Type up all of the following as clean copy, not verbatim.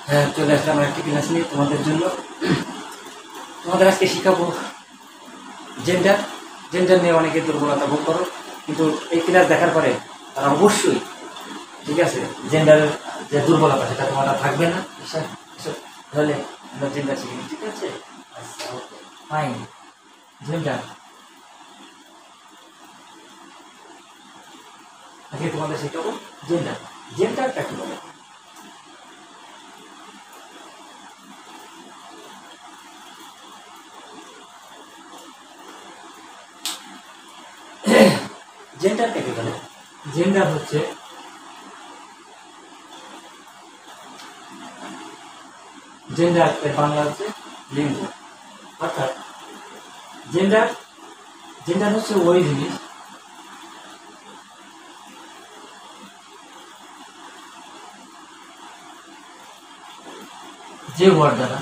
হ্যাঁ, চলে আসলাম একটি ক্লাস নিয়ে তোমাদের জন্য। তোমাদের আজকে শিখাবো জেন্ডার। জেন্ডার নিয়ে অনেকে দুর্বলতা ভোগ করো, কিন্তু এই ক্লাস দেখার পরে তারা অবশ্যই, ঠিক আছে, জেন্ডারের যে দুর্বলতা সেটা তোমার আর থাকবে না। তাহলে আমরা জেন্ডার শিখি, ঠিক আছে? আচ্ছা, ওকে, ফাইন। জেন্ডার আজকে তোমাদের শিখাবো জেন্ডার। জেন্ডারটা কি বলে? জেন্ডারটা কি বলে? জেন্ডার হচ্ছে জেন্ডার এর বাংলা হচ্ছে লিঙ্গ। অর্থাৎ জেন্ডার জেন্ডার হচ্ছে ওই জিনিস যে ওয়ার্ড দ্বারা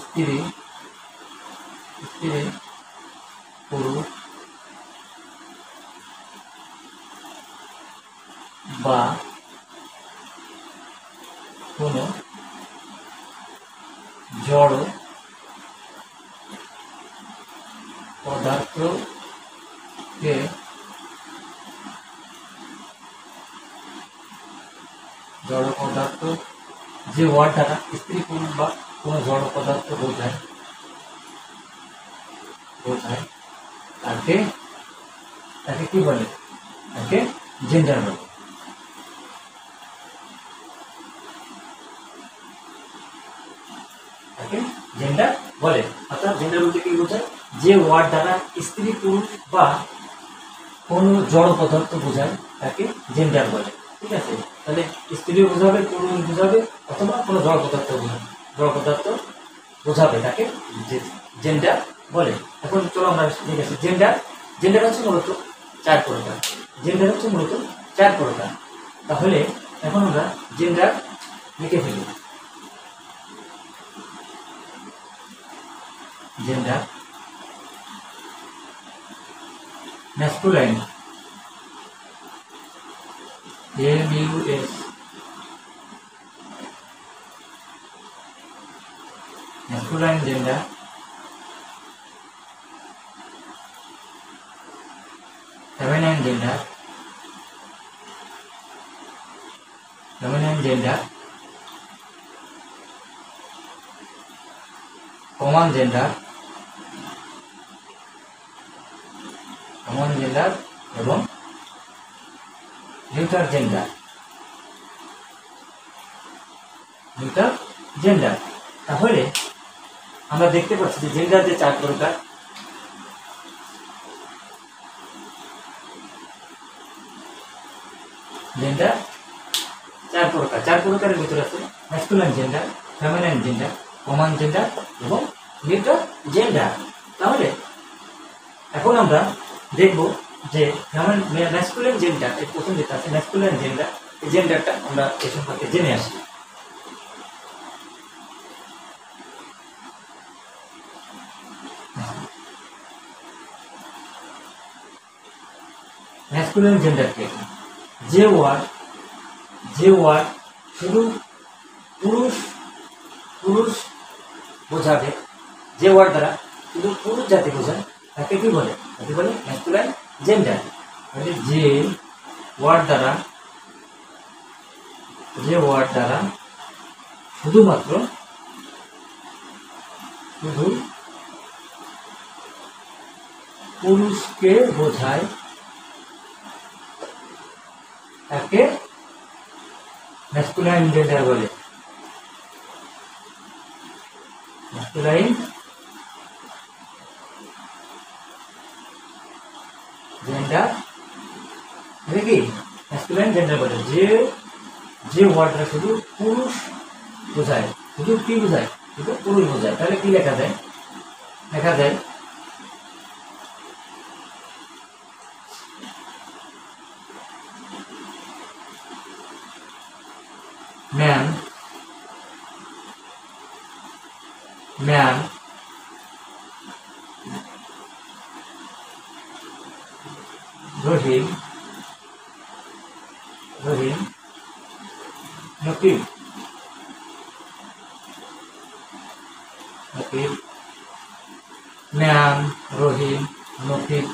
স্ত্রী পুরুষ বা কোনো জড় পদার্থকে যে ওয়ার্ড দ্বারা স্ত্রী পুরুষ বা কোনো জড় পদার্থ বোঝায় তাকে কি বলে? তাকে জেন্ডার বলে। তাকে জেন্ডার বলে। অর্থাৎ জেন্ডার বলতে কি বোঝায়? যে ওয়ার্ড দ্বারা স্ত্রী পুরুষ বা কোনো জড় পদার্থ বোঝায় তাকে জেন্ডার বলে। ঠিক আছে? তাহলে স্ত্রীও বোঝাবে, পুরুষ বোঝাবে, অথবা কোনো জড় পদার্থ বোঝাবে, তাকে জেন্ডার বলে। এখন চলো আমরা ঠিক আছে, জেন্ডার হচ্ছে মূলত চার প্রকার। তাহলে এখন আমরা জেন্ডার লিখে ফেলি। Gender masculine, MUS, masculine gender. Feminine gender, common gender এবং নিউট্রাল জেন্ডার। তাহলে আমরা দেখতে পাচ্ছি যে জেন্ডার যে চার প্রকার। জেন্ডার চার প্রকারের ভিতরে আছে masculine gender, feminine gender, common gender এবং নিউট্রাল জেন্ডার। তাহলে এখন আমরা দেখব যে ম্যাসকুলাইন জেন্ডার, এই প্রথম যেটা আছে ম্যাসকুলাইন জেন্ডার, এই জেন্ডারটা আমরা এই সম্পর্কে জেনে আসি। ম্যাসকুলাইন জেন্ডারকে যে ওয়ার্ড শুধু পুরুষ বোঝাবে, যে ওয়ার্ড দ্বারা শুধু পুরুষ জাতি বোঝায় তাকে কি বলে? তাকে বলে ম্যাসকুলাইন জেন্ডার। মানে যে ওয়ার্ড দ্বারা শুধুমাত্র পুরুষকে বোঝায় তাকে ম্যাসকুলাইন জেন্ডার বলে। ম্যাসকুলাইন জেন্ডার কি ম্যাসকুলাইন জেন্ডার বলে। যে ওয়ার্ডটা শুধু পুরুষ বোঝায়, শুধু কি বোঝায়? শুধু পুরুষ বোঝায়। তাহলে কি লেখা যায়? ম্যান নকিব, নকিব, নেয়ান, রহিম, নকিব,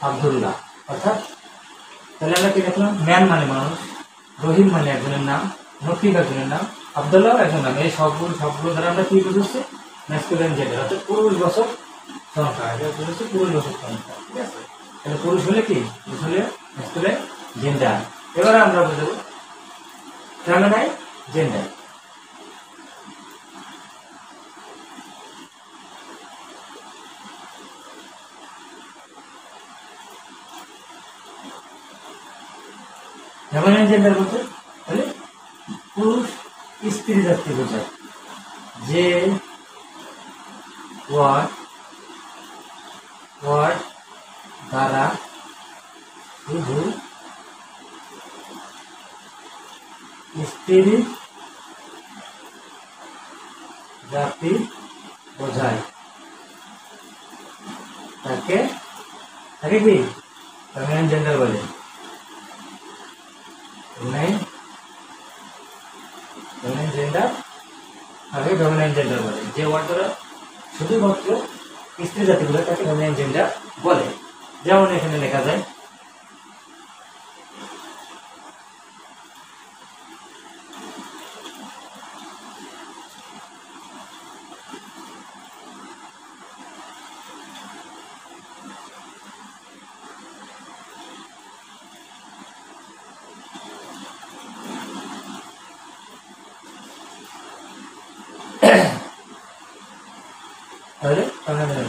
আব্দুল্লাহ। অর্থাৎ তাহলে আমরা কি দেখলাম, ম্যান মানে মানুষ, রহিম মানে একজনের নাম, নকিব একজনের নাম, আব্দুল্লাহ একজনের নাম। এই সবগুলো দ্বারা আমরা কি বুঝেছি, ম্যাসকুলাইন জেন্ডার, অর্থাৎ পুরুষ বাচক সংখ্যা। এটা বুঝেছি পুরুষ বাচক সংখ্যা, ঠিক আছে। তাহলে পুরুষ হলে কি, পুরুষ হলে ম্যাসকুলাইন জেন্ডার। এবারে আমরা বুঝবো ফেমিনাইন জেন্ডার। ফেমিনাইন জেন্ডার বলতে তাহলে পুরুষ স্ত্রী জাতি বোঝায়, যে ওয়ার্ড দ্বারা শুধু স্ত্রী জাতি বোঝায়, তাকে কি ফেমিনাইন জেন্ডার বলে। ফেমিনাইন জেন্ডার, তাকে ফেমিনাইন জেন্ডার বলে। যে ওয়ার্ড দ্বারা শুধুমাত্র স্ত্রী জাতি বোঝায় তাকে ফেমিনাইন জেন্ডার বলে। যেমন এখানে লেখা যায়,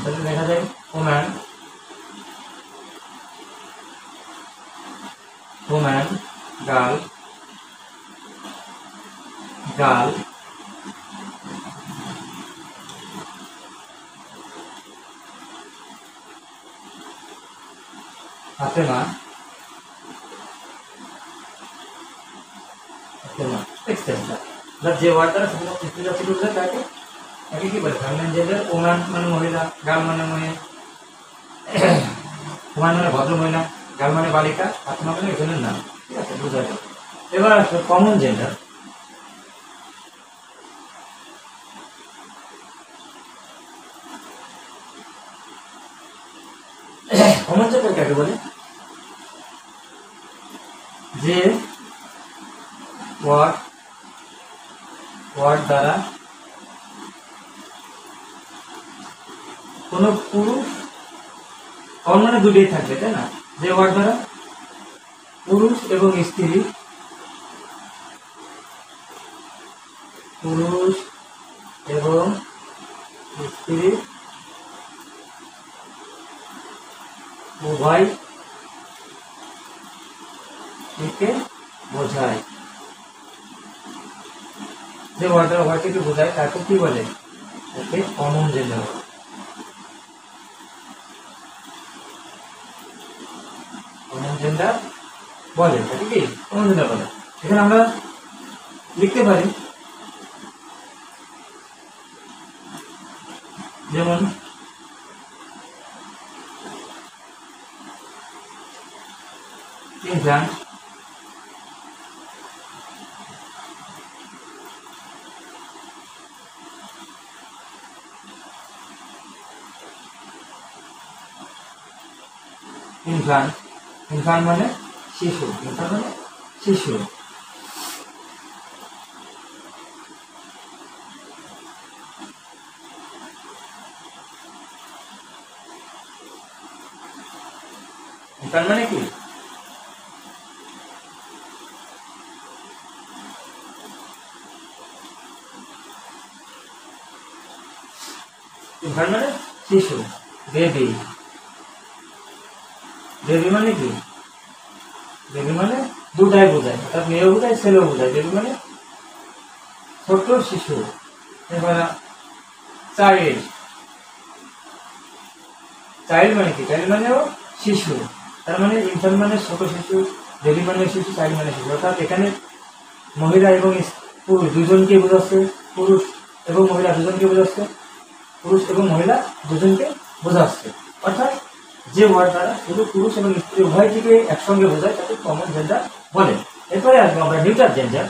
তাহলে লেখা যায় ওম্যান, গার্ল, ফাতেমা, এক্সেট্রা। যে ওয়ার্ড দ্বারা শুধুমাত্র স্ত্রী জাতি বোঝায় তাকে কি বলে ফেমিনাইন জেন্ডার। ওম্যান মানে মহিলা, গার্ল মানে মেয়ে, ওম্যান মানে ভদ্র মহিলা, গার্ল মানে বালিকা, ফাতেমা মানে একজনের নাম, ঠিক আছে, বোঝা যায়। এবার আসলে কমন জেন্ডার। কমন জেন্ডার কাকে বলে, যে ওয়ার্ড দ্বারা কোন পুরুষ, কমন মানে দুটোই থাকবে, তাই না। যে ওয়ার্ড দ্বারা পুরুষ এবং স্ত্রী, উভয় কে বোঝায়। যে ওয়ার্ড দ্বারা উভয়কে বোঝায় তাকে কি বলে, তাকে কমন জেন্ডার। কমন জেন্ডার বলে, তাকে কি কমন জেন্ডার বলে। এখানে আমরা লিখতে পারি, যেমন ইনফ্যান্ট, ইনফ্যান্ট মানে শিশু, শিশু। ইনফ্যান্ট মানে কি, ইনফ্যান্ট মানে শিশু, বেবি। বেবি মানে কি, বেবি মানে দুটাই বোঝায়, অর্থাৎ মেয়েও বোঝায় ছেলেও বোঝায়। বেবি মানে ছোট শিশু। এবার চাইল্ড, চাইল্ড মানে কি, চাইল্ড মানেও শিশু। তার মানে ইনফ্যান্ট মানে ছোট শিশু, বেবি মানে শিশু, চাইল্ড মানে শিশু। অর্থাৎ এখানে মহিলা এবং পুরুষ দুজনকে বোঝাচ্ছে, পুরুষ এবং মহিলা দুজনকে বোঝাচ্ছে, পুরুষ এবং মহিলা দুজনকে বোঝা আসছে। অর্থাৎ যে ওয়ার্ড দ্বারা শুধু পুরুষ এবং স্ত্রী উভয়টিকে একসঙ্গে বোঝায় তাকে কমন জেন্ডার বলে। এরপরে আসবো আমরা নিউট্রাল জেন্ডার।